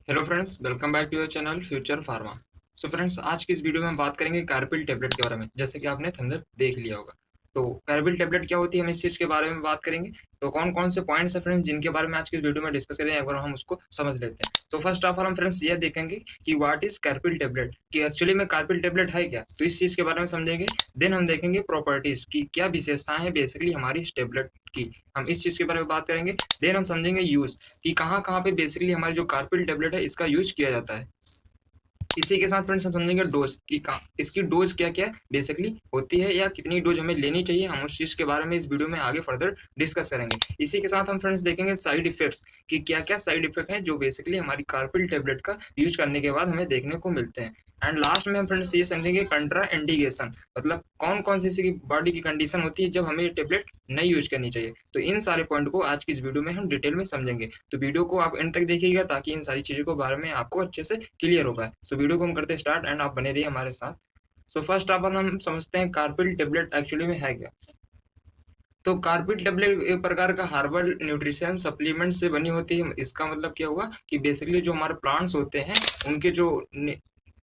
Hello friends, welcome back to your channel future pharma. So friends, आज की इस video में हम बात करेंगे कार्बिल टेबलेट के बारे में। जैसे कि आपने थंबनेल देख लिया होगा, तो कार्बिल टेबलेट क्या होती है, हम इस चीज़ के बारे में बात करेंगे। तो कौन कौन से पॉइंट्स है फ्रेंड्स जिनके बारे में आज की इस वीडियो में डिस्कस करेंगे, एक बार हम उसको समझ लेते हैं। तो फर्स्ट ऑफ ऑल हम फ्रेंड्स ये देखेंगे कि व्हाट इज कार्बिल टेबलेट, कि एक्चुअली में कार्बिल टेबलेट है क्या, तो इस चीज़ के बारे में समझेंगे। देन हम देखेंगे प्रॉपर्टीज की क्या विशेषताएं हैं बेसिकली हमारी इस टेबलेट की, हम इस चीज़ के बारे में बात करेंगे। देन हम समझेंगे यूज, कि कहाँ कहाँ पे बेसिकली हमारी जो कार्बिल टेबलेट है इसका यूज किया जाता है। इसी के साथ फ्रेंड्स हम समझेंगे डोज की, इसकी डोज क्या क्या बेसिकली होती है या कितनी डोज हमें लेनी चाहिए, हम उस चीज़ के बारे में इस वीडियो में आगे फर्दर डिस्कस करेंगे। इसी के साथ हम फ्रेंड्स देखेंगे साइड इफेक्ट्स, कि क्या क्या साइड इफेक्ट हैं जो बेसिकली हमारी कार्बिल टेबलेट का यूज करने के बाद हमें देखने को मिलते हैं। एंड लास्ट में हम फ्रेंड्स ये समझेंगे कंट्रा इंडिकेशन, मतलब कौन कौन सी ऐसी बॉडी की कंडीशन होती है जब हमें ये टेबलेट नहीं यूज करनी चाहिए। तो इन सारे पॉइंट को आज की इस वीडियो में हम डिटेल में समझेंगे। तो वीडियो को आप एंड तक देखिएगा ताकि इन सारी चीज़ों के बारे में आपको अच्छे से क्लियर हो पाए। सो वीडियो को हम करते हैं स्टार्ट एंड आप बने रहिए हमारे साथ। सो फर्स्ट ऑफ ऑल हम समझते हैं कार्बिल टेबलेट एक्चुअली में है क्या। तो कार्बिल टेबलेट एक प्रकार का हर्बल न्यूट्रिशन सप्लीमेंट से बनी होती है। इसका मतलब क्या हुआ कि बेसिकली जो हमारे प्लांट्स होते हैं उनके जो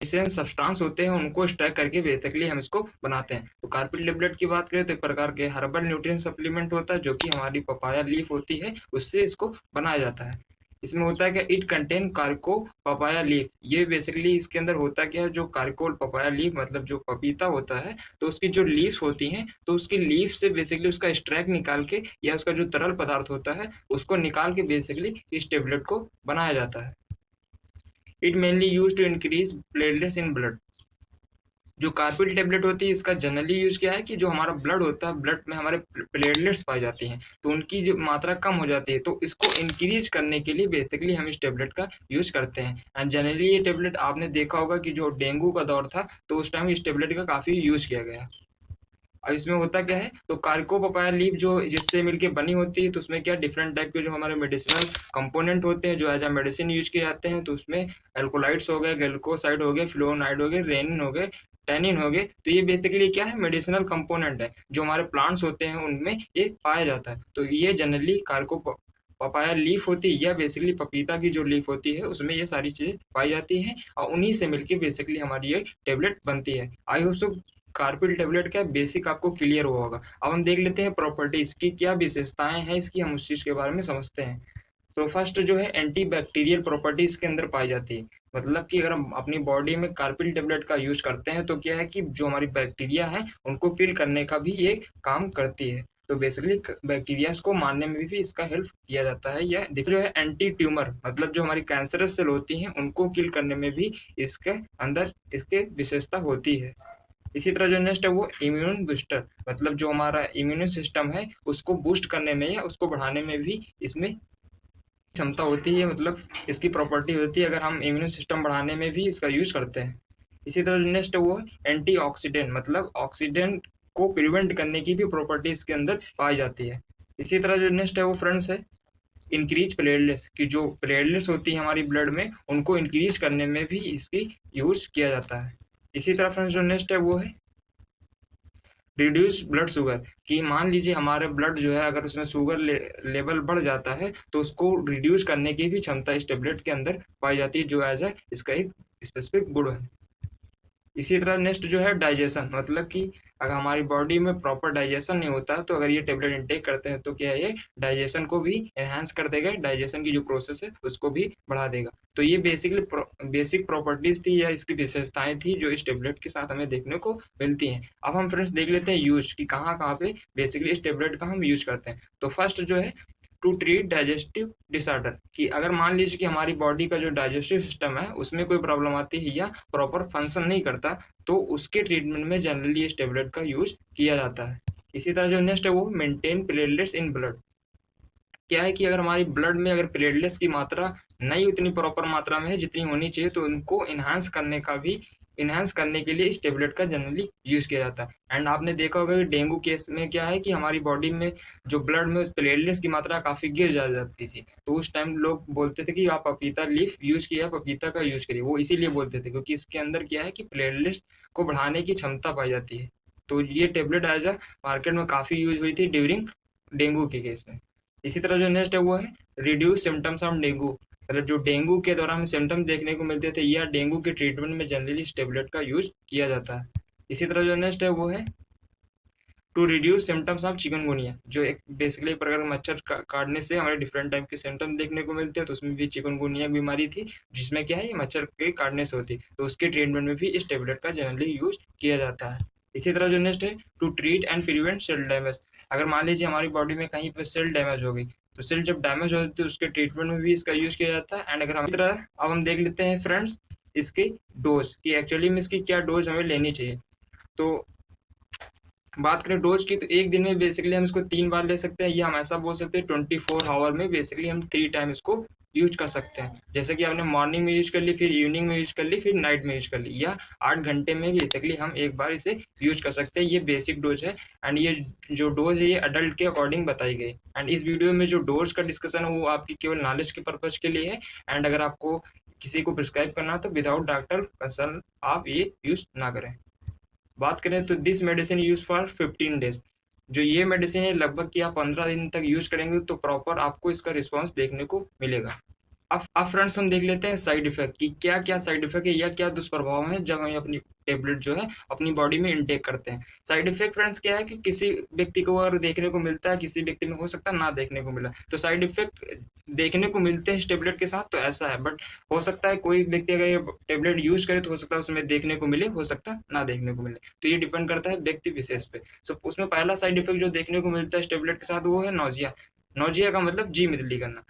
सब्सटेंस होते हैं उनको एक्सट्रैक्ट करके बेसिकली हम इसको बनाते हैं। तो कार्बिल टेबलेट की बात करें तो एक प्रकार के हर्बल न्यूट्रिएंट सप्लीमेंट होता है जो कि हमारी पपाया लीफ होती है उससे इसको बनाया जाता है। इसमें होता है क्या, इट कंटेन कार्को पपाया लीफ। ये बेसिकली इसके अंदर होता क्या है, जो कार्कोल पपाया लीफ मतलब जो पपीता होता है तो उसकी जो लीव्स होती हैं तो उसकी लीफ से बेसिकली उसका एक्सट्रैक्ट निकाल के या उसका जो तरल पदार्थ होता है उसको निकाल के बेसिकली इस टेबलेट को बनाया जाता है। It mainly use to increase platelets in blood. जो कार्बिल टेबलेट होती है इसका जनरली यूज क्या है कि जो हमारा ब्लड होता है, ब्लड में हमारे प्लेटलेट्स पाई जाती हैं तो उनकी जो मात्रा कम हो जाती है तो इसको इंक्रीज करने के लिए बेसिकली हम इस टेबलेट का यूज करते हैं। एंड जनरली ये टेबलेट आपने देखा होगा कि जो डेंगू का दौर था तो उस टाइम इस टेबलेट का काफी यूज किया गया। अब इसमें होता क्या है, तो कार्को पपाया लीफ जो जिससे मिलके बनी होती है तो उसमें क्या डिफरेंट टाइप के जो हमारे मेडिसिनल कंपोनेंट होते हैं जो एज अ मेडिसिन यूज किए जाते हैं। तो उसमें एल्कोलाइड्स हो गए, ग्लूकोसाइड हो गए, फ्लोनाइड हो गए, रेनिन हो गए, टैनिन हो गए। तो ये बेसिकली क्या है, मेडिसिनल कंपोनेंट है जो हमारे प्लांट्स होते हैं उनमें ये पाया जाता है। तो ये जनरली कार्को पपाया लीफ होती है या बेसिकली पपीता की जो लीफ होती है उसमें ये सारी चीजें पाई जाती हैं और उन्हीं से मिलके बेसिकली हमारी ये टेबलेट बनती है। I hope so carbyl tablet का बेसिक आपको क्लियर हुआ होगा। अब हम देख लेते हैं प्रॉपर्टीज की क्या विशेषताएं हैं इसकी, हम उस चीज के बारे में समझते हैं। तो फर्स्ट जो है एंटी बैक्टीरियल प्रॉपर्टीज के अंदर पाई जाती है। मतलब कि अगर हम अपनी बॉडी में कार्बिल टेबलेट का यूज करते हैं तो क्या है कि जो हमारी बैक्टीरिया है उनको किल करने का भी ये काम करती है। तो बेसिकली बैक्टीरिया को मारने में भी इसका हेल्प किया जाता है। यह देखो जो है एंटी ट्यूमर, मतलब जो हमारी कैंसरस सेल होती हैं उनको किल करने में भी इसके अंदर इसके विशेषता होती है। इसी तरह जो नेक्स्ट है वो इम्यून बूस्टर, मतलब जो हमारा इम्यून सिस्टम है उसको बूस्ट करने में या उसको बढ़ाने में भी इसमें क्षमता होती है, मतलब इसकी प्रॉपर्टी होती है। अगर हम इम्यून सिस्टम बढ़ाने में भी इसका यूज करते हैं। इसी तरह जो नेक्स्ट है वो एंटीऑक्सीडेंट, मतलब ऑक्सीडेंट को प्रिवेंट करने की भी प्रॉपर्टी इसके अंदर पाई जाती है। इसी तरह जो नेक्स्ट है वो फ्रेंड्स है इंक्रीज प्लेटलेट्स, की जो प्लेटलेट्स होती है हमारी ब्लड में उनको इंक्रीज करने में भी इसकी यूज किया जाता है। इसी तरह फ्रेंड्स जो नेक्स्ट है वो है रिड्यूस ब्लड शुगर, कि मान लीजिए हमारे ब्लड जो है अगर उसमें शुगर लेवल बढ़ जाता है तो उसको रिड्यूस करने की भी क्षमता इस टेबलेट के अंदर पाई जाती है, जो एज है इसका एक स्पेसिफिक गुण है। इसी तरह नेक्स्ट जो है डाइजेशन, मतलब कि अगर हमारी बॉडी में प्रॉपर डाइजेशन नहीं होता तो अगर ये टेबलेट इंटेक करते हैं तो क्या है, ये डाइजेशन को भी एनहांस कर देगा, डाइजेशन की जो प्रोसेस है उसको भी बढ़ा देगा। तो ये बेसिकली बेसिक प्रॉपर्टीज थी या इसकी विशेषताएं थी जो इस टेबलेट के साथ हमें देखने को मिलती हैं। अब हम फ्रेंड्स देख लेते हैं यूज, कि कहाँ कहाँ पे बेसिकली इस टेबलेट का हम यूज करते हैं। तो फर्स्ट जो है टू ट्रीट डाइजेस्टिव डिसऑर्डर, कि अगर मान लीजिए कि हमारी बॉडी का जो डाइजेस्टिव सिस्टम है उसमें कोई प्रॉब्लम आती है या प्रॉपर फंक्शन नहीं करता तो उसके ट्रीटमेंट में जनरली इस टेबलेट का यूज किया जाता है। इसी तरह जो नेक्स्ट है वो मेंटेन प्लेटलेट्स इन ब्लड। क्या है कि अगर हमारी ब्लड में अगर प्लेटलेट्स की मात्रा नहीं उतनी प्रॉपर मात्रा में है जितनी होनी चाहिए तो उनको इन्हांस करने के लिए इस टेबलेट का जनरली यूज किया जाता है। एंड आपने देखा होगा कि डेंगू केस में क्या है कि हमारी बॉडी में जो ब्लड में उस प्लेटलेट्स की मात्रा काफी गिर जा जाती थी तो उस टाइम लोग बोलते थे कि आप पपीता लीफ यूज किया, पपीता का यूज करिए। वो इसीलिए बोलते थे क्योंकि इसके अंदर क्या है कि प्लेटलेट्स को बढ़ाने की क्षमता पाई जाती है। तो ये टेबलेट एज अ मार्केट में काफी यूज हुई थी ड्यूरिंग डेंगू के केस में। इसी तरह जो नेक्स्ट है वो है रिड्यूस सिम्टम्स ऑफ डेंगू, मतलब जो डेंगू के दौरान सिम्टम्स देखने को मिलते थे या डेंगू के ट्रीटमेंट में जनरली इस टेबलेट का यूज किया जाता है। इसी तरह जो नेक्स्ट है वो है to reduce symptoms of chikungunya, जो एक बेसिकली एक प्रकार का मच्छर काटने से हमारे डिफरेंट टाइप के सिम्टम देखने को मिलते हैं, तो उसमें भी चिकनगुनिया बीमारी थी जिसमें क्या है ये मच्छर के काटने से होती, तो उसके ट्रीटमेंट में भी इस टेबलेट का जनरली यूज किया जाता है। इसी तरह जो नेक्स्ट है to treat and prevent cell damage. अगर मान लीजिए हमारी बॉडी में कहीं पर सेल डैमेज हो गई, तो सेल जब डैमेज हो जाती है उसके ट्रीटमेंट में भी इसका यूज किया जाता है। एंड अगर हम इस तरह अब हम देख लेते हैं फ्रेंड्स इसकी डोज की, एक्चुअली में इसकी क्या डोज हमें लेनी चाहिए। तो बात करें डोज की, तो एक दिन में बेसिकली हम इसको 3 बार ले सकते हैं, या हम ऐसा बोल सकते हैं 24 आवर में बेसिकली हम 3 टाइम इसको यूज कर सकते हैं। जैसे कि आपने मॉर्निंग में यूज कर ली, फिर इवनिंग में यूज कर ली, फिर नाइट में यूज कर ली, या 8 घंटे में बेसिकली हम एक बार इसे यूज कर सकते हैं। ये बेसिक डोज है एंड ये जो डोज है ये अडल्ट के अकॉर्डिंग बताई गई। एंड इस वीडियो में जो डोज का डिस्कशन है वो आपकी केवल नॉलेज के पर्पज के लिए है। एंड अगर आपको किसी को प्रिस्क्राइब करना है तो विदाउट डॉक्टर कंसल्ट आप ये यूज ना करें। बात करें तो this medicine use for 15 days, जो ये मेडिसिन है लगभग कि आप 15 दिन तक यूज करेंगे तो प्रॉपर आपको इसका रिस्पॉन्स देखने को मिलेगा। अब फ्रेंड्स हम देख लेते हैं साइड इफेक्ट की क्या क्या साइड इफेक्ट है या क्या दुष्प्रभाव है जब हम अपनी टेबलेट जो है अपनी बॉडी में इंटेक करते हैं। साइड इफेक्ट फ्रेंड्स क्या है कि किसी व्यक्ति को अगर देखने को मिलता है, किसी व्यक्ति में हो सकता है ना देखने को मिला, तो साइड इफेक्ट देखने को मिलते हैं इस टेबलेट के साथ, तो ऐसा है। बट हो सकता है कोई व्यक्ति अगर ये टेबलेट यूज करे तो हो सकता है उसमें देखने को मिले, हो सकता है ना देखने को मिले, तो ये डिपेंड करता है व्यक्ति विशेष पे। सो उसमें पहला साइड इफेक्ट जो देखने को मिलता है इस टेबलेट के साथ वो है नोजिया। नोजिया का मतलब जी मितली करना,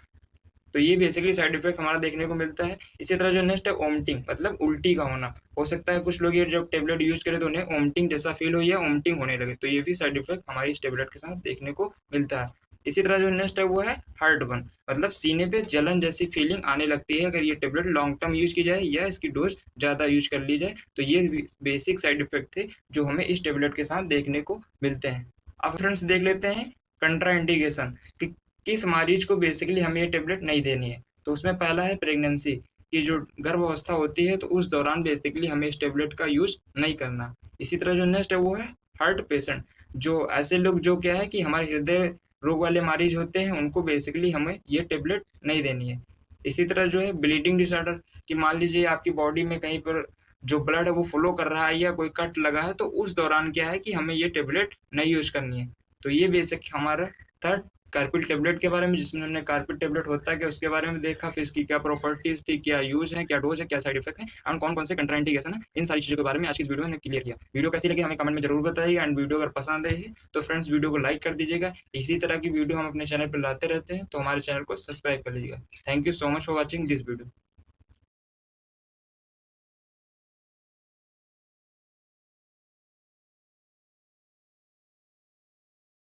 तो ये बेसिकली साइड इफेक्ट हमारा देखने को मिलता है। इसी तरह जो नेक्स्ट है ओमटिंग, मतलब उल्टी का होना। हो सकता है कुछ लोग ये जब टेबलेट यूज करें तो उन्हें ओमटिंग जैसा फील हो या ओमटिंग होने लगे, तो ये भी साइड इफेक्ट हमारी इस टेबलेट के साथ देखने को मिलता है। इसी तरह जो नेक्स्ट है वो है हार्ट बर्न, मतलब सीने पे जलन जैसी फीलिंग आने लगती है अगर ये टेबलेट लॉन्ग टर्म यूज की जाए या इसकी डोज ज़्यादा यूज कर ली जाए। तो ये बेसिक साइड इफेक्ट थे जो हमें इस टेबलेट के साथ देखने को मिलते हैं। अब फ्रेंड्स देख लेते हैं कंट्रा इंडिकेशन कि किस मरीज को बेसिकली हमें ये टेबलेट नहीं देनी है। तो उसमें पहला है प्रेगनेंसी की जो गर्भ अवस्था होती है, तो उस दौरान बेसिकली हमें इस टेबलेट का यूज नहीं करना। इसी तरह जो नेक्स्ट है वो है हार्ट पेशेंट, जो ऐसे लोग जो क्या है कि हमारे हृदय रोग वाले मरीज होते हैं उनको बेसिकली हमें ये टेबलेट नहीं देनी है। इसी तरह जो है ब्लीडिंग डिसऑर्डर, कि मान लीजिए आपकी बॉडी में कहीं पर जो ब्लड है वो फ्लो कर रहा है या कोई कट लगा है, तो उस दौरान क्या है कि हमें ये टेबलेट नहीं यूज करनी है। तो ये बेसिक हमारा था कार्पिल टेबलेट के बारे में, जिसमें हमने कार्पिल टेबलेट होता है क्या उसके बारे में देखा, फिर इसकी क्या प्रॉपर्टीज थी, क्या यूज है, क्या डोज है, क्या साइड इफेक्ट है और कौन कौन से कंट्राइंडिकेशन है, इन सारी चीजों के बारे में आज की इस वीडियो में क्लियर किया। वीडियो कैसी लगी हमें कमेंट में जरूर बताइए। एंड वीडियो अगर पसंद आई है तो फ्रेंड्स वीडियो को लाइक कर दीजिएगा। इसी तरह की वीडियो हम अपने चैनल पर लाते रहते हैं, तो हमारे चैनल को सब्सक्राइब कर लीजिएगा। Thank you so much for watching this video.